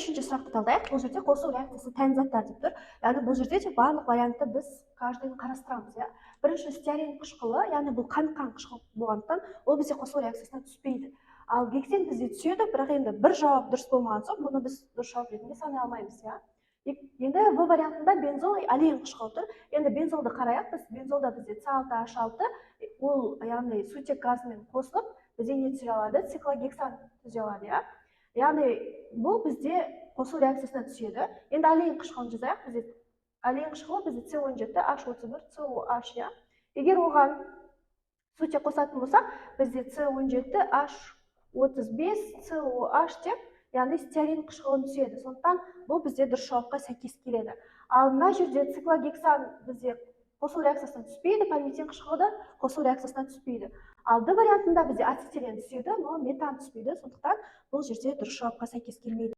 үшінші сұрақты талдайық. Бұл жерде қосылу реакциясы тән заттар деп тұр. Яғни бұл жерде де барлық вариантты біз каждыйын қарастырамыз, иә. Бірінші стеарин қышқылы, яғни бұл қаныққан қышқыл болғандықтан, ол бізде қосылу реакциясына түспейді. Ал гексен бізде түседі, бірақ енді бір жауап дұрыс болмаған соң, бұны біз дұрыс жауап ретінде санай алмаймыз, иә. Енді В вариантында бензол аллейн қышқылы тұр. Енді бензолды қарайық, бензолда бізде С6H6, ол яғни сутек газымен қосылып, бізде не түзе алады? Циклогексан түзе алады, иә. Яғни бұл бізде қосылу реакциясына түседі. Енді аллейн қышқылын жазайық. Бізде аллейн қышқылы бізде С17H31 COH, иә. Егер оған сутек қосатын болсақ, бізде С17H35 COH деп, яғни стеарин қышқылын түседі. Сондықтан бұл бізде дұрыс жауапқа сәйкес келеді. Ал мына жерде циклогексан бізде қосылу реакциясына түспейді, пальмитин қышқылы да қосылу реакциясына түспейді. Ал Д вариантында бізде ацетилен түседі, но метан түспейді. Сондықтан бұл жерде дұрыс жауапқа сәйкес келмейді.